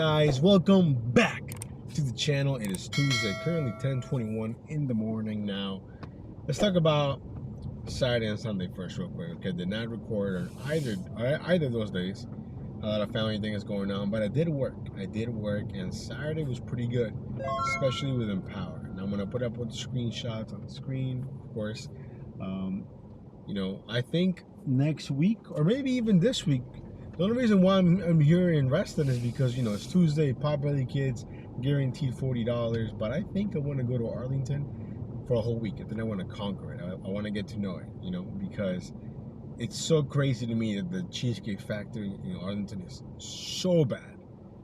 guys? Welcome back to the channel. It is Tuesday, currently 10:21 in the morning now. Let's talk about Saturday and Sunday first real quick. Okay, did not record on either of those days. A lot of family things going on, but I did work, and Saturday was pretty good, especially with Empower. Now I'm gonna put up with screenshots on the screen, of course. I think next week or maybe even this week. The only reason why I'm here in Reston is because, it's Tuesday, Potbelly Kids, guaranteed $40. But I think I want to go to Arlington for a whole week. And then I want to conquer it. I want to get to know it, because it's so crazy to me that the Cheesecake Factory in Arlington is so bad.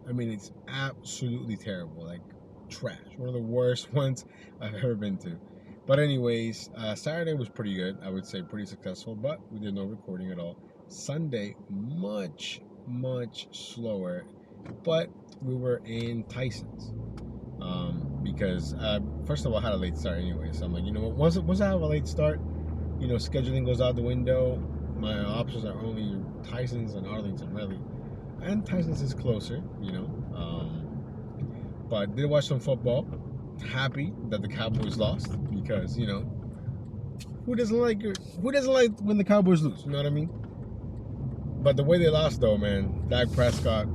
I mean, it's absolutely terrible, like trash. One of the worst ones I've ever been to. But anyways, Saturday was pretty good. I would say pretty successful, but we did no recording at all. Sunday, much slower, but we were in Tyson's because first of all, I had a late start anyway. So I'm like, once I have a late start, scheduling goes out the window. My options are only Tyson's and Arlington, really, and Tyson's is closer, But did watch some football. Happy that the Cowboys lost because who doesn't like when the Cowboys lose? You know what I mean? But the way they lost, though, man, Dak Prescott,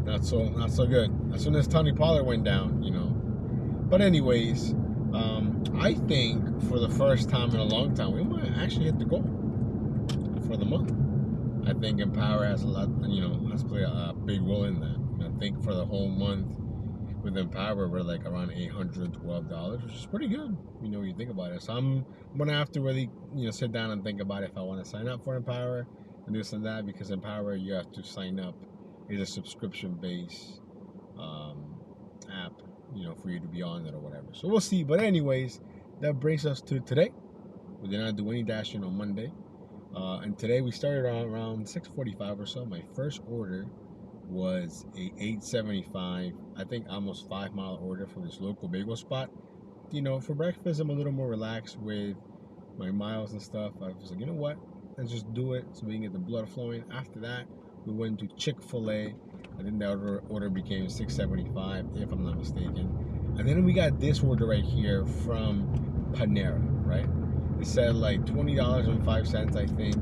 not so good. As soon as Tony Pollard went down, But anyways, I think for the first time in a long time, we might actually hit the goal for the month. I think Empower has a lot, has played a big role in that. I think for the whole month with Empower, we're like around $812, which is pretty good, when you think about it. So I'm gonna have to really, sit down and think about if I want to sign up for Empower. And this and that, because Empower, you have to sign up. It's a subscription-based app, for you to be on it or whatever. So we'll see. But anyways, that brings us to today. We did not do any dashing on Monday, and today we started around 6:45 or so. My first order was a 875, I think almost 5-mile order from this local bagel spot. For breakfast, I'm a little more relaxed with my miles and stuff. I was like, you know what? Let's just do it so we can get the blood flowing. After that, we went to Chick-fil-A. I think the order became $6.75, if I'm not mistaken. And then we got this order right here from Panera, right? It said like $20.05, I think.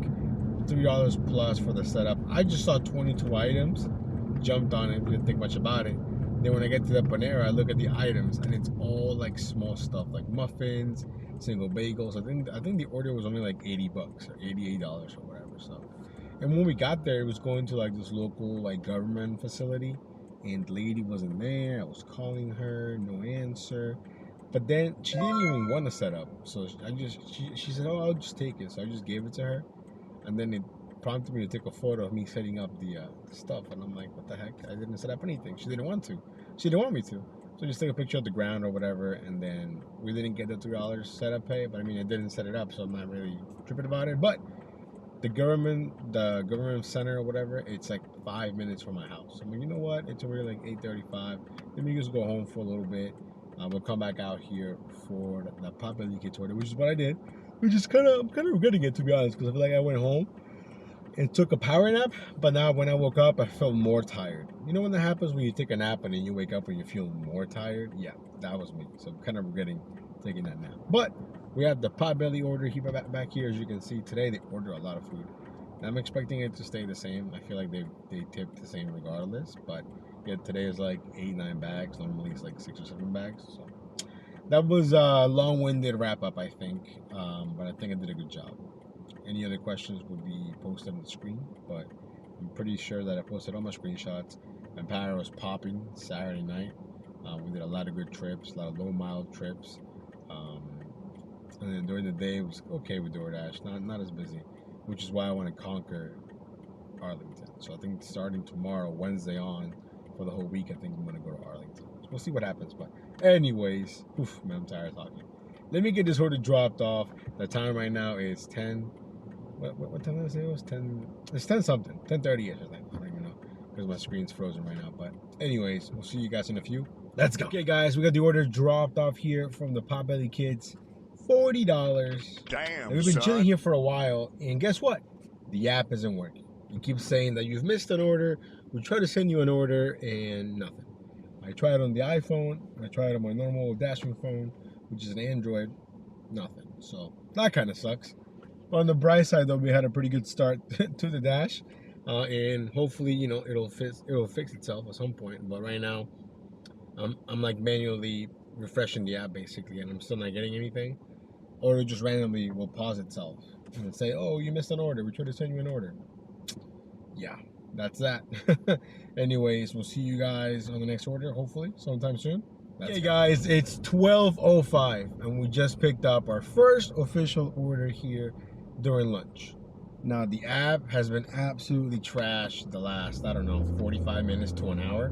$3 plus for the setup. I just saw 22 items, jumped on it, didn't think much about it. Then when I get to the Panera, I look at the items, and it's all like small stuff, like muffins, single bagels. I think the order was only like $80 or $88 or whatever. So, and when we got there, it was going to like this local like government facility, and the lady wasn't there. I was calling her, no answer. But then she didn't even want to set up, so she said, "Oh, I'll just take it." So I just gave it to her, and then it prompted me to take a photo of me setting up the stuff, and I'm like, what the heck? I didn't set up anything. She didn't want to. She didn't want me to. So just take a picture of the ground or whatever, and then we didn't get the $3 setup pay, but I mean, I didn't set it up, so I'm not really tripping about it. But the government center or whatever, it's like 5 minutes from my house. I'm like, you know what? It's already like 8:35. Let me just go home for a little bit. We'll come back out here for the Potbelly Kids order, which is what I did. I'm kind of regretting it, to be honest, because I feel like I went home and took a power nap, but now when I woke up, I felt more tired. You know when that happens when you take a nap and then you wake up and you feel more tired? Yeah, that was me. So I'm kind of regretting taking that nap. But we have the Potbelly order here back here. As you can see, today they order a lot of food. And I'm expecting it to stay the same. I feel like they tip the same regardless. But yeah, today is like 8-9 bags. Normally it's like 6 or 7 bags. So that was a long-winded wrap-up, I think. But I think I did a good job. Any other questions will be posted on the screen, but I'm pretty sure that I posted all my screenshots. Empower was popping Saturday night. We did a lot of good trips, a lot of low-mile trips. And then during the day, it was okay with Doordash, not as busy, which is why I want to conquer Arlington. So I think starting tomorrow, Wednesday on, for the whole week, I think I'm going to go to Arlington. So we'll see what happens. But anyways, man, I'm tired of talking. Let me get this order dropped off. The time right now is 10. What time did I say it was? 10. It's 10 something. 10:30ish, I think. I don't even know because my screen's frozen right now. But anyways, we'll see you guys in a few. Let's go. Okay, guys, we got the order dropped off here from the Potbelly Kids. $40. Damn, and we've been chilling here for a while, and guess what? The app isn't working. It keeps saying that you've missed an order. We try to send you an order and nothing. I tried on the iPhone. I tried on my normal dashing phone, which is an Android. Nothing. So that kind of sucks. But on the bright side, though, we had a pretty good start to the Dash, and hopefully, you know, it'll fix itself at some point. But right now, I'm like manually refreshing the app basically, and I'm still not getting anything, or it just randomly will pause itself and say, "Oh, you missed an order. We tried to send you an order." Yeah, that's that. Anyways, we'll see you guys on the next order, hopefully sometime soon. Okay, guys, it's 12:05, and we just picked up our first official order here during lunch. Now, the app has been absolutely trashed the last, I don't know, 45 minutes to an hour.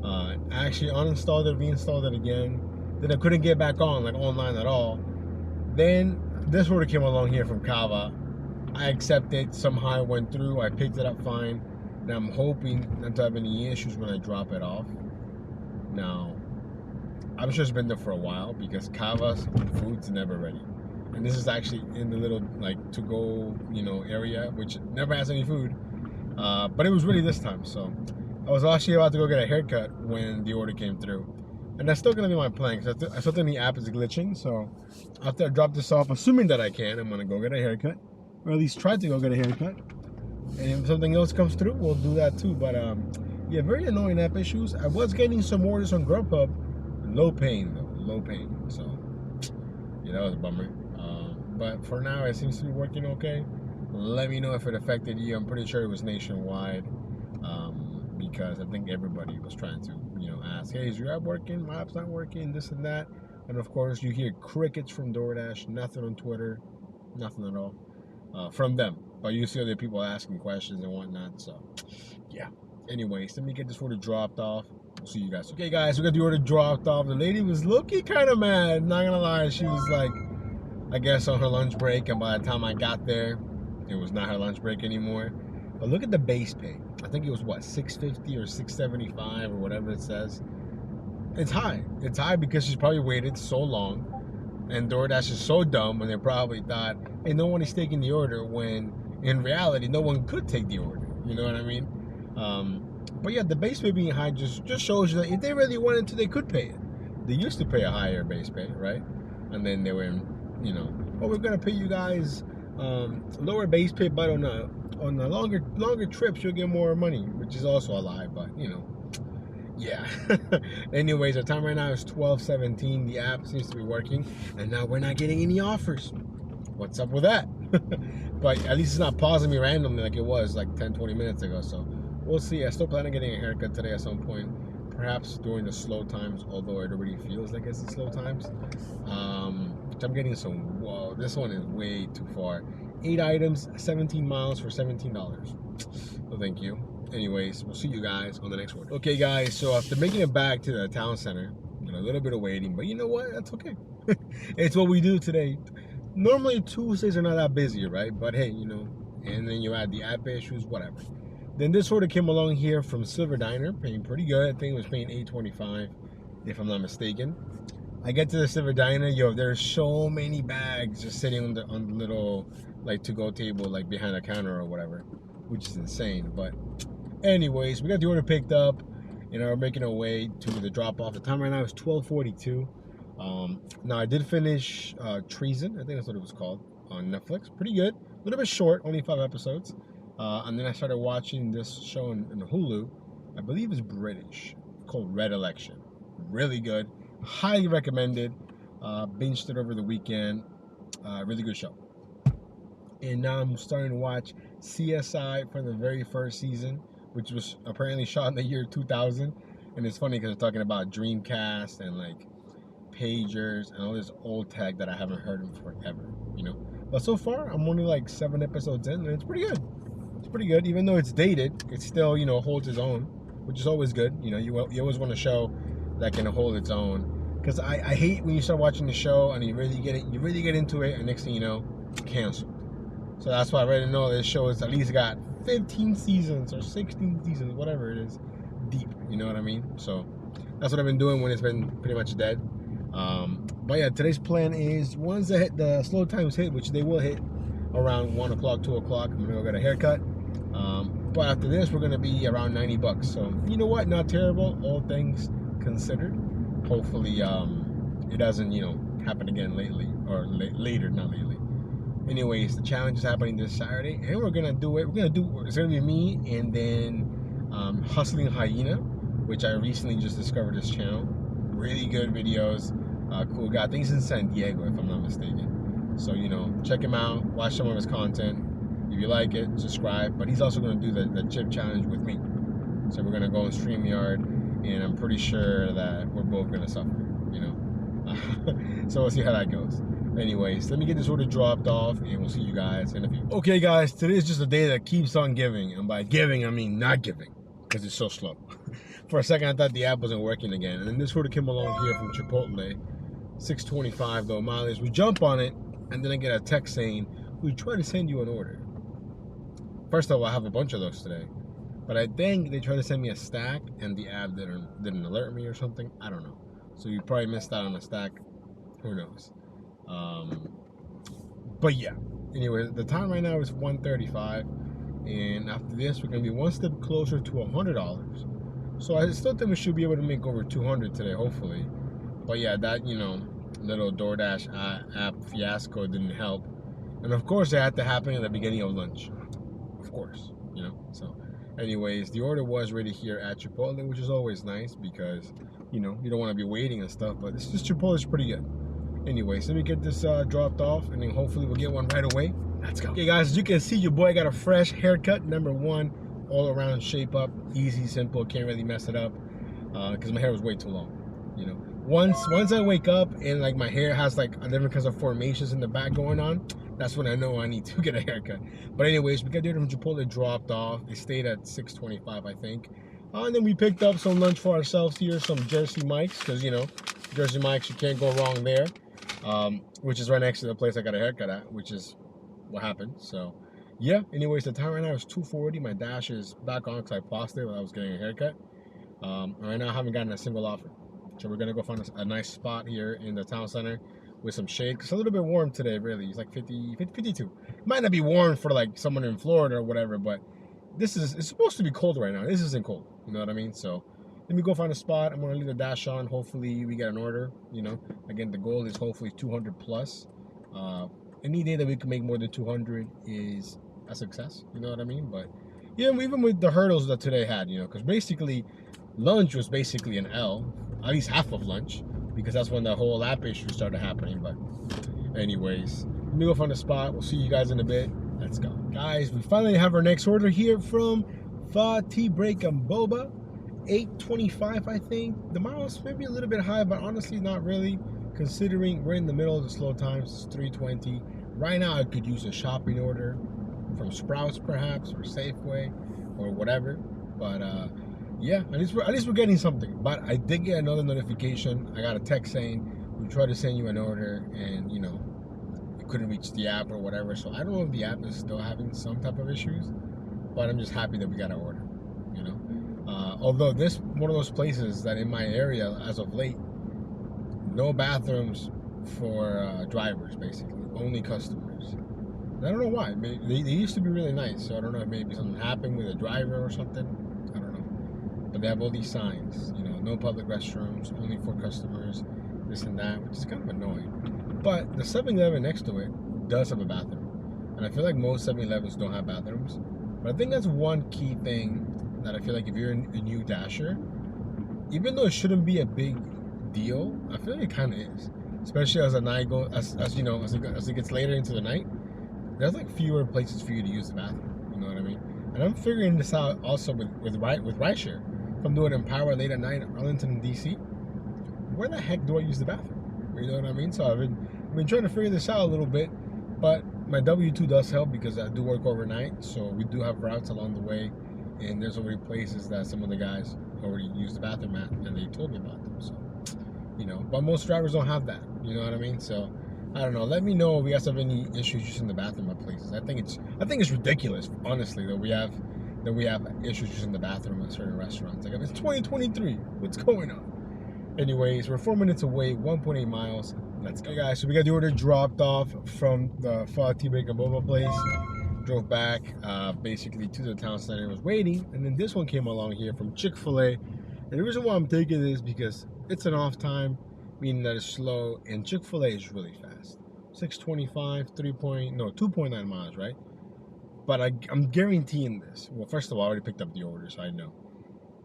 I actually uninstalled it, reinstalled it again. Then I couldn't get back on, like online at all. Then this order came along here from Kava. I accepted, somehow it went through. I picked it up fine. Now I'm hoping not to have any issues when I drop it off. Now, I'm sure it's been there for a while because Kava's food's never ready. And this is actually in the little like to-go, you know, area, which never has any food. But it was ready this time. So I was actually about to go get a haircut when the order came through. And that's still gonna be my plan because I still think the app is glitching. So after I drop this off, assuming that I can, I'm gonna go get a haircut. Or at least try to go get a haircut. And if something else comes through, we'll do that too. But yeah, very annoying app issues. I was getting some orders on Grubhub. Low paying though, low paying. So yeah, that was a bummer. But for now, it seems to be working okay. Let me know if it affected you. I'm pretty sure it was nationwide, because I think everybody was trying to, you know, ask, hey, is your app working? My app's not working, this and that. And of course, you hear crickets from Doordash, nothing on Twitter, nothing at all from them. But you see other people asking questions and whatnot. So yeah. Anyways, let me get this order dropped off. We'll see you guys soon. Okay, guys, we got the order dropped off. The lady was looking kind of mad. Not gonna lie, she was like, I guess on her lunch break, and by the time I got there, it was not her lunch break anymore. But look at the base pay. I think it was what, $6.50 or $6.75 or whatever it says. It's high. It's high because she's probably waited so long, and DoorDash is so dumb when they probably thought, hey, no one is taking the order, when in reality, no one could take the order. You know what I mean? But yeah, the base pay being high just shows you that if they really wanted to, they could pay it. They used to pay a higher base pay, right? And then they were, you know, oh, we're gonna pay you guys lower base pay, but on the longer trips you'll get more money, which is also a lie. But you know, yeah. Anyways, the time right now is 12:17. The app seems to be working, and now we're not getting any offers. What's up with that? But at least it's not pausing me randomly like it was like 10-20 minutes ago. So we'll see. I still plan on getting a haircut today at some point, perhaps during the slow times, although it already feels like it's the slow times. I'm getting some, whoa, this one is way too far. 8 items, 17 miles for $17. Well, thank you. Anyways, we'll see you guys on the next order. Okay, guys, so after making it back to the town center, you know, a little bit of waiting, but you know what? That's okay. It's what we do today. Normally, Tuesdays are not that busy, right? But hey, you know, and then you add the app issues, whatever. Then this order came along here from Silver Diner, paying pretty good. I think it was paying $8.25, if I'm not mistaken. I get to the Silver Diner, yo, there's so many bags just sitting on the little like to-go table, like behind a counter or whatever, which is insane. But anyways, we got the order picked up, and we're making our way to the drop-off. The time right now is 12:42. Now I did finish Treason, I think that's what it was called, on Netflix. Pretty good, a little bit short, only 5 episodes. And then I started watching this show in Hulu. I believe it's British, called Red Election. Really good. Highly recommended. Binged it over the weekend. Really good show. And now I'm starting to watch CSI from the very first season, which was apparently shot in the year 2000. And it's funny because they're talking about Dreamcast and like pagers and all this old tech that I haven't heard of forever, you know. But so far, I'm only like 7 episodes in, and it's pretty good. It's pretty good. Even though it's dated, it still, you know, holds its own, which is always good. You know, you always want a show that can hold its own. Because I hate when you start watching the show and you really get into it, and next thing you know, canceled. So that's why I already know this show has at least got 15 seasons or 16 seasons, whatever it is, deep. You know what I mean? So that's what I've been doing when it's been pretty much dead. But yeah, today's plan is once the slow times hit, which they will hit around 1 o'clock, 2 o'clock, I'm gonna go get a haircut. But after this, we're gonna be around 90 bucks. So you know what? Not terrible, all things considered. Hopefully, it doesn't, happen again lately or later, not lately. Anyways, the challenge is happening this Saturday, and we're gonna do it. It's gonna be me and then Hustling Hyena, which I recently just discovered this channel. Really good videos. Cool guy. I think he's in San Diego, if I'm not mistaken. So check him out. Watch some of his content. If you like it, subscribe. But he's also gonna do the chip challenge with me. So we're gonna go on StreamYard, and I'm pretty sure that we're both gonna suffer. So we'll see how that goes. Anyways, let me get this order dropped off, and we'll see you guys in a few. Okay, guys, today is just a day that keeps on giving, and by giving, I mean not giving, because it's so slow. For a second, I thought the app wasn't working again, and then this order came along here from Chipotle, 625 though mileage. We jump on it, and then I get a text saying, "We try to send you an order." First of all, I have a bunch of those today, but I think they tried to send me a stack, and the app didn't alert me or something. I don't know. So you probably missed out on a stack. Who knows? But yeah. Anyway, the time right now is 1:35, and after this, we're gonna be one step closer to $100. So I still think we should be able to make over 200 today, hopefully. But yeah, that little Doordash app fiasco didn't help, and of course it had to happen at the beginning of lunch. Of course, So, anyways, the order was ready here at Chipotle, which is always nice because you don't want to be waiting and stuff. But this Chipotle is pretty good. Anyways, let me get this dropped off, and then hopefully we'll get one right away. Let's go. Okay, guys, as you can see, your boy got a fresh haircut. Number one, all around shape up, easy, simple. Can't really mess it up because my hair was way too long. Once I wake up and like my hair has like a different kinds of formations in the back going on, that's when I know I need to get a haircut. But anyways, we got the order from Chipotle dropped off. It stayed at 625, I think. And then we picked up some lunch for ourselves here, some Jersey Mike's, because Jersey Mike's, you can't go wrong there. Which is right next to the place I got a haircut at, which is what happened. So yeah, anyways, the time right now is 2:40. My dash is back on because I paused it while I was getting a haircut. Right now I haven't gotten a single offer, so we're gonna go find a nice spot here in the town center with some shade. It's a little bit warm today, really. It's like 52. It might not be warm for like someone in Florida or whatever, but it's supposed to be cold right now. This isn't cold, you know what I mean? So let me go find a spot. I'm gonna leave the dash on. Hopefully we get an order. Again, the goal is hopefully 200 plus. Any day that we can make more than 200 is a success. You know what I mean? But yeah, even with the hurdles that today had, because basically lunch was basically an L, at least half of lunch, because that's when the whole app issue started happening. But anyways, let me go find a spot. We'll see you guys in a bit. Let's go, guys. We finally have our next order here from Fa Tea Break and Boba. 825, I think. The miles may be a little bit high, but honestly not really, considering we're in the middle of the slow times. It's 320 right now. I could use a shopping order from Sprouts perhaps, or Safeway, or whatever. But yeah, at least we're getting something. But I did get another notification. I got a text saying we tried to send you an order, and you couldn't reach the app or whatever. So I don't know if the app is still having some type of issues, but I'm just happy that we got an order. Although this one of those places that in my area as of late, no bathrooms for drivers, basically, only customers. And I don't know why. They used to be really nice, so I don't know if maybe something happened with a driver or something. I don't know. But they have all these signs, no public restrooms, only for customers, this and that, which is kind of annoying. But the 7-Eleven next to it does have a bathroom, and I feel like most 7-Elevens don't have bathrooms. But I think that's one key thing that I feel like if you're a new dasher, even though it shouldn't be a big deal, I feel like it kind of is. Especially as the night goes, as it gets later into the night, there's like fewer places for you to use the bathroom. You know what I mean? And I'm figuring this out also with Rideshare. If I'm doing Empower late at night in Arlington, DC, where the heck do I use the bathroom? You know what I mean? So I've been trying to figure this out a little bit, but my W-2 does help because I do work overnight, so we do have routes along the way. And there's already places that some of the guys already use the bathroom at, and they told me about them. So, but most drivers don't have that. You know what I mean? So, I don't know. Let me know if you guys have any issues using the bathroom at places. I think it's ridiculous, honestly, that we have issues using the bathroom at certain restaurants. Like, if it's 2023, what's going on? Anyways, we're 4 minutes away, 1.8 miles. Let's go, guys. So we got the order dropped off from the Fa Tea Break and Boba place. drove back basically to the town center, was waiting, and then this one came along here from Chick-fil-A. And the reason why I'm taking this is because it's an off time, meaning that it's slow, and Chick-fil-A is really fast. 625, 2.9 miles, right? But I'm guaranteeing this. Well, first of all, I already picked up the order, so I know.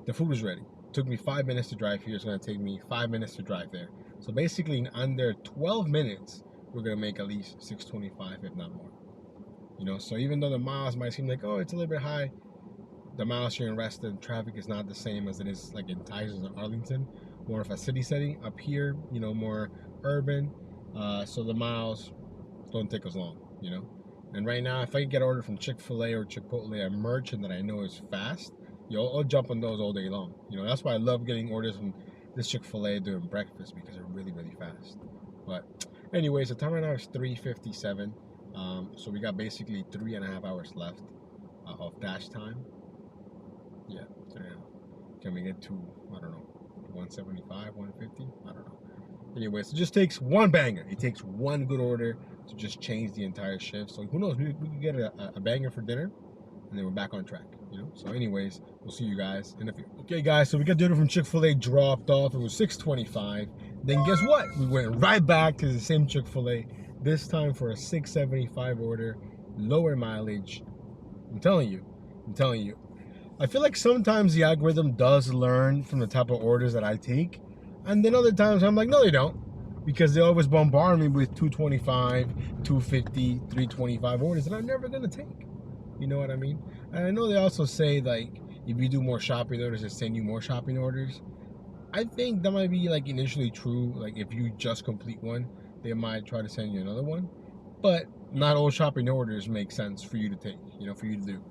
The food is ready. It took me 5 minutes to drive here. It's going to take me 5 minutes to drive there. So basically, in under 12 minutes, we're going to make at least 625, if not more. You know, so even though the miles might seem like, oh, it's a little bit high, the miles here in Reston, traffic is not the same as it is like in Tysons and Arlington. More of a city setting. Up here, you know, more urban. So the miles don't take as long, you know. And right now, if I get an order from Chick-fil-A or Chipotle, a merchant that I know is fast, I'll jump on those all day long. You know, that's why I love getting orders from this Chick-fil-A during breakfast, because they're really, really fast. But anyways, the time right now is 3:57. So we got basically 3.5 hours left of dash time. Yeah, 3.5. Can we get to, I don't know, 175, 150? I don't know. Anyways, it just takes one banger. It takes one good order to just change the entire shift. So who knows, we could get a banger for dinner, and then we're back on track, you know. So anyways, we'll see you guys in a few. Okay guys, so we got dinner from Chick-fil-A dropped off. It was 6:25. Then guess what? We went right back to the same Chick-fil-A, this time for a 6.75 order, lower mileage. I'm telling you. I feel like sometimes the algorithm does learn from the type of orders that I take, and then other times I'm like, no, they don't, because they always bombard me with 225, 250, 325 orders that I'm never gonna take. You know what I mean? And I know they also say, like, if you do more shopping orders, they send you more shopping orders. I think that might be like initially true. Like if you just complete one, they might try to send you another one. But not all shopping orders make sense for you to take, you know, for you to do,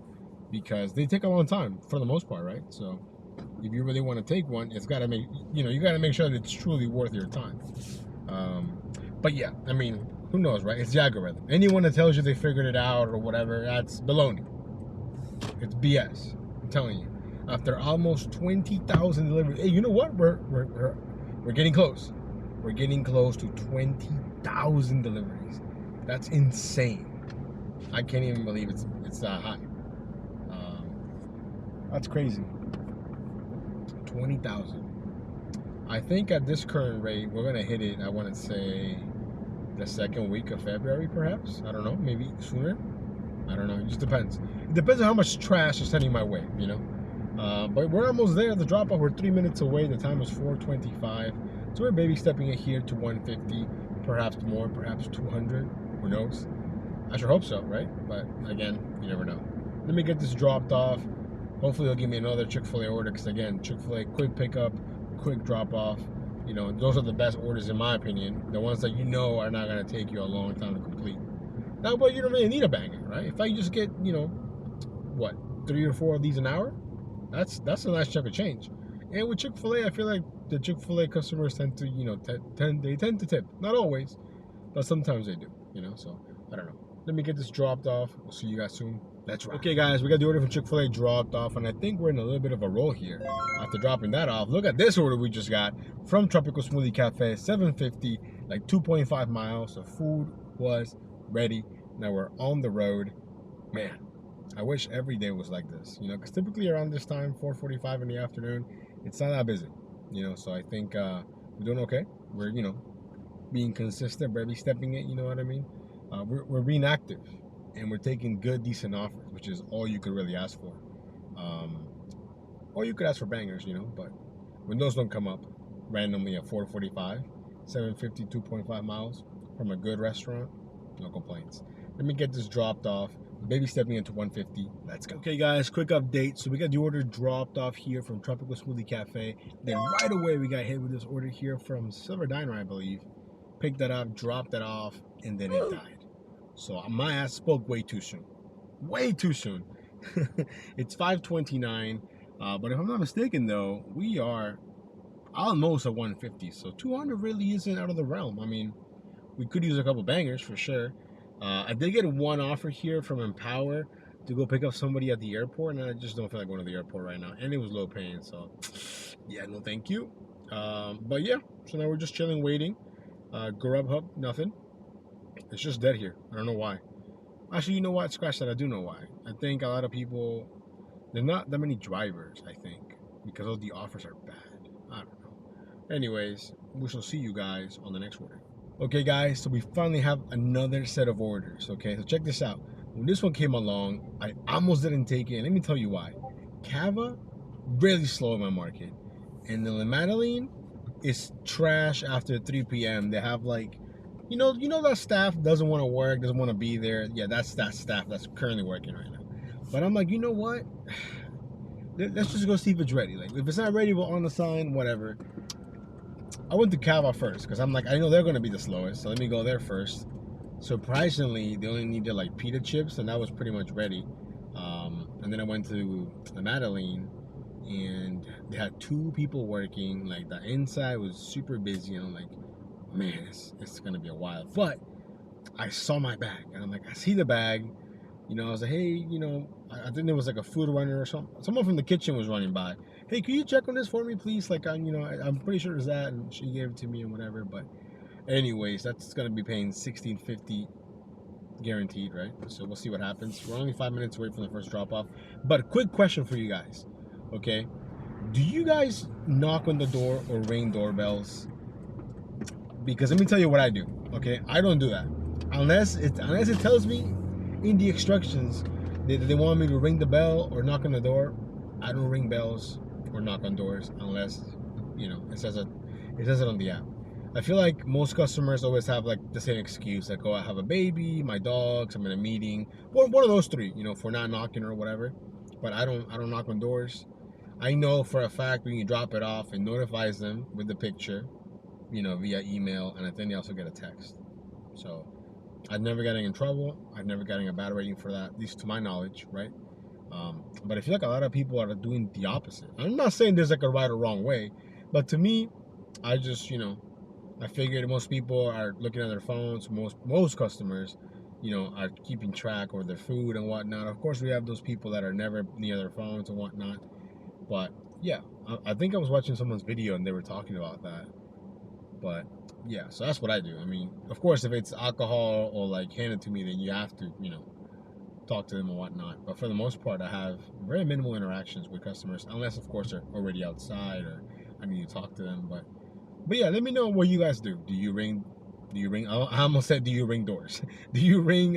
because they take a long time for the most part, right? So if you really want to take one, it's got to make, you know, you got to make sure that it's truly worth your time. But yeah, I mean, who knows, right? It's the algorithm. Anyone that tells you they figured it out or whatever, that's baloney. It's BS. I'm telling you. After almost 20,000 deliveries, hey, you know what? We're getting close. We're getting close to 20,000 deliveries. That's insane. I can't even believe it's that high. That's crazy. 20,000. I think at this current rate, we're gonna hit it. I want to say the second week of February, perhaps. I don't know. Maybe sooner. I don't know. It just depends. It depends on how much trash is sending my way. You know. But we're almost there. The drop off. We're 3 minutes away. The time is 4:25. So we're baby stepping it here to 150, perhaps more, perhaps 200. Who knows? I sure hope so, right? But again, you never know. Let me get this dropped off. Hopefully they'll give me another Chick-fil-A order, because again, Chick-fil-A, quick pickup, quick drop off. You know, those are the best orders in my opinion. The ones that you know are not gonna take you a long time to complete. Now, but you don't really need a banger, right? If I just get, you know, what, 3 or 4 of these an hour, that's a nice chunk of change. And with Chick-fil-A, I feel like the Chick-fil-A customers tend to, you know, they tend to tip. Not always, but sometimes they do, you know, so I don't know. Let me get this dropped off. We'll see you guys soon. That's right. Okay, guys, we got the order from Chick-fil-A dropped off, and I think we're in a little bit of a roll here. After dropping that off, look at this order we just got from Tropical Smoothie Cafe, 750, like 2.5 miles. The food was ready. Now we're on the road. Man, I wish every day was like this, you know, because typically around this time, 4:45 in the afternoon, it's not that busy, you know, so I think we're doing okay. We're, you know, being consistent, barely stepping it, you know what I mean? We're being active, and we're taking good, decent offers, which is all you could really ask for. Or you could ask for bangers, you know, but when those don't come up randomly at 4:45, 750, 2.5 miles from a good restaurant, no complaints. Let me get this dropped off. Baby stepping into 150. Let's go. Okay, guys, quick update. So we got the order dropped off here from Tropical Smoothie Cafe. Then right away, we got hit with this order here from Silver Diner, I believe. Picked that up, dropped that off, and then it died. So my ass spoke way too soon. Way too soon. It's 5:29. But if I'm not mistaken, though, we are almost at 150. So 200 really isn't out of the realm. I mean, we could use a couple bangers for sure. I did get one offer here from Empower to go pick up somebody at the airport, and I just don't feel like going to the airport right now. And it was low paying, so yeah, no thank you. But yeah, so now we're just chilling, waiting. Grubhub, nothing. It's just dead here. I don't know why. Actually, you know what? Scratch that. I do know why. I think a lot of people, there's not that many drivers, I think, because all the offers are bad. I don't know. Anyways, we shall see you guys on the next order. Okay, guys, so we finally have another set of orders. Okay, so check this out. When this one came along, I almost didn't take it. And let me tell you why. Cava, really slow in my market. And the Madeline is trash after 3 p.m. They have like, that staff doesn't want to work, doesn't want to be there. Yeah, that's that staff that's currently working right now. But I'm like, you know what? Let's just go see if it's ready. Like, if it's not ready, we'll on the sign, whatever. I went to Cava first because I'm like, I know they're going to be the slowest, so let me go there first. Surprisingly, they only needed like pita chips, and that was pretty much ready. And then I went to the Madeline, and they had 2 people working. Like, the inside was super busy, and I'm like, man, it's going to be a while. But I saw my bag, and I'm like, I see the bag. I was like, hey, I think there was like a food runner or something. Someone from the kitchen was running by. Hey, can you check on this for me, please? Like, I'm pretty sure it's that, and she gave it to me and whatever. But, anyways, that's gonna be paying $16.50 guaranteed, right? So we'll see what happens. We're only 5 minutes away from the first drop off. But quick question for you guys, okay? Do you guys knock on the door or ring doorbells? Because let me tell you what I do. Okay, I don't do that unless it tells me in the instructions that they want me to ring the bell or knock on the door. I don't ring bells or knock on doors unless it says it on the app. I feel like most customers always have like the same excuse, like, oh, I have a baby, my dogs, I'm in a meeting, one of those 3, for not knocking or whatever. But I don't knock on doors. I know for a fact when you drop it off, it notifies them with the picture, via email, and I think they also get a text. So I've never gotten in trouble. I've never gotten a bad rating for that, at least to my knowledge, right? But I feel like a lot of people are doing the opposite. I'm not saying there's like a right or wrong way, but to me, I just, I figured most people are looking at their phones. Most customers, are keeping track of their food and whatnot. Of course, we have those people that are never near their phones and whatnot. But yeah, I think I was watching someone's video and they were talking about that. But yeah, so that's what I do. I mean, of course, if it's alcohol or like handed to me, then you have to, talk to them and whatnot. But for the most part, I have very minimal interactions with customers, unless of course they're already outside or I need to talk to them. But yeah, let me know what you guys do. Do you ring? I almost said, do you ring doors? Do you ring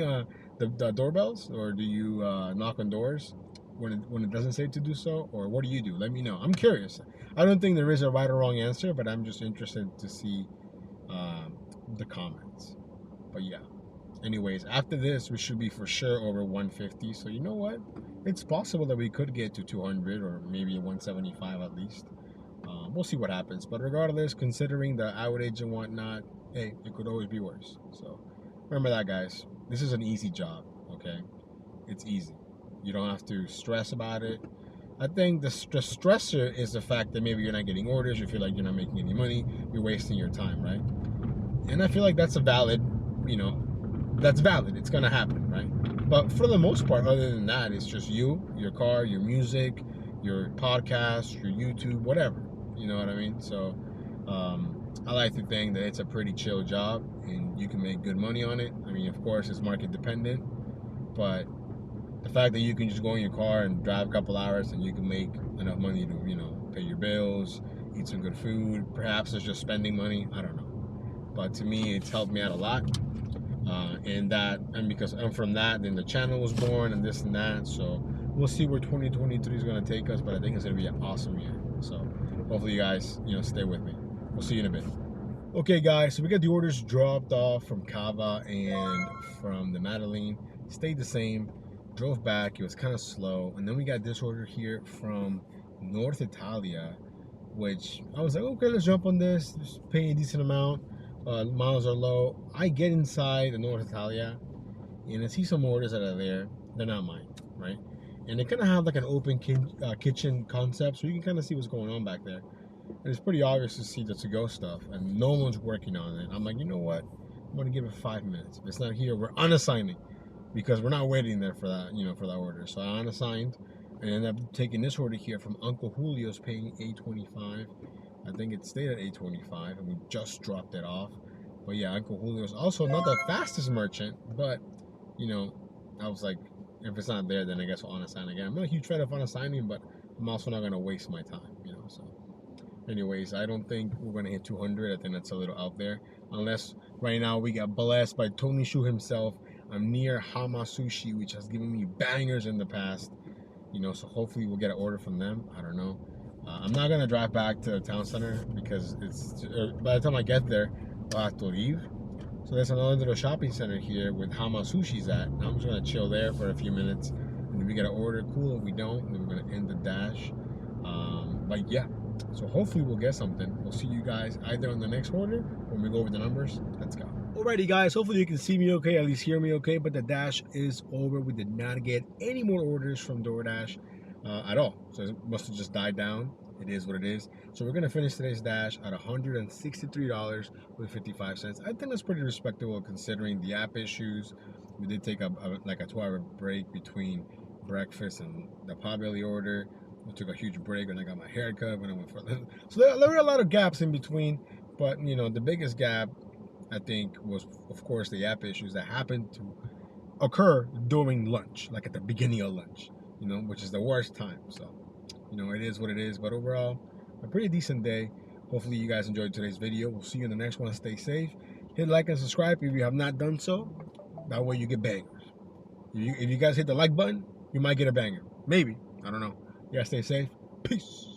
the doorbells, or do you knock on doors when it doesn't say to do so, or what do you do? Let me know. I'm curious. I don't think there is a right or wrong answer, but I'm just interested to see the comments. But yeah. Anyways, after this, we should be for sure over 150. So you know what? It's possible that we could get to 200 or maybe 175 at least. We'll see what happens. But regardless, considering the outage and whatnot, hey, it could always be worse. So remember that, guys. This is an easy job, okay? It's easy. You don't have to stress about it. I think the stressor is the fact that maybe you're not getting orders, you feel like you're not making any money, you're wasting your time, right? And I feel like that's that's valid. It's gonna happen, right? But for the most part, other than that, it's just you, your car, your music, your podcast, your YouTube, whatever. You know what I mean? So I like to think that it's a pretty chill job and you can make good money on it. I mean, of course, it's market dependent, but the fact that you can just go in your car and drive a couple hours and you can make enough money to, pay your bills, eat some good food, perhaps it's just spending money, I don't know. But to me, it's helped me out a lot. And because I'm from that, then the channel was born and this and that. So we'll see where 2023 is going to take us, but I think it's going to be an awesome year. So hopefully you guys, stay with me. We'll see you in a bit. Okay, guys, so we got the orders dropped off from Cava and from the Madeline. Stayed the same. Drove back. It was kind of slow. And then we got this order here from North Italia, which I was like, okay, let's jump on this. Just paying a decent amount. Miles are low. I get inside the North Italia and I see some orders that are there. They're not mine, right? And they kind of have like an open kitchen concept, so you can kind of see what's going on back there. And it's pretty obvious to see the to-go stuff, and no one's working on it. I'm like, you know what? I'm gonna give it 5 minutes. If it's not here, we're unassigning, because we're not waiting there for that, for that order. So I unassigned, and ended up taking this order here from Uncle Julio's, paying $8.25. I think it stayed at $8.25, and we just dropped it off. But yeah, Uncle Julio's also not the fastest merchant, but I was like, if it's not there, then I guess we'll unassign again. I'm not a huge fan of unassigning, but I'm also not gonna waste my time, you know. So, anyways, I don't think we're gonna hit 200. I think that's a little out there, unless right now we get blessed by Tony Shu himself. I'm near Hama Sushi, which has given me bangers in the past, you know. So hopefully we'll get an order from them. I don't know. I'm not gonna drive back to the town center because it's by the time I get there, I'll have to leave. So there's another little shopping center here with Hama Sushi's at. I'm just gonna chill there for a few minutes, and if we get an order, cool. If we don't, then we're gonna end the dash. But yeah, so hopefully we'll get something. We'll see you guys either on the next order when we go over the numbers. Let's go. Alrighty, guys. Hopefully you can see me okay, at least hear me okay. But the dash is over. We did not get any more orders from DoorDash at all. So it must have just died down. It is what it is. So we're gonna finish today's dash at $163 with 55 cents. I think that's pretty respectable considering the app issues. We did take like a 2-hour break between breakfast and the Potbelly order. We took a huge break when I got my haircut, when I went for so there were a lot of gaps in between. But you know, the biggest gap I think was, of course, the app issues that happened to occur during lunch, like at the beginning of lunch, you know, which is the worst time. So, you know, it is what it is. But overall, a pretty decent day. Hopefully you guys enjoyed today's video. We'll see you in the next one. Stay safe. Hit like and subscribe if you have not done so. That way you get bangers. If you guys hit the like button, you might get a banger. Maybe. I don't know. You guys stay safe. Peace.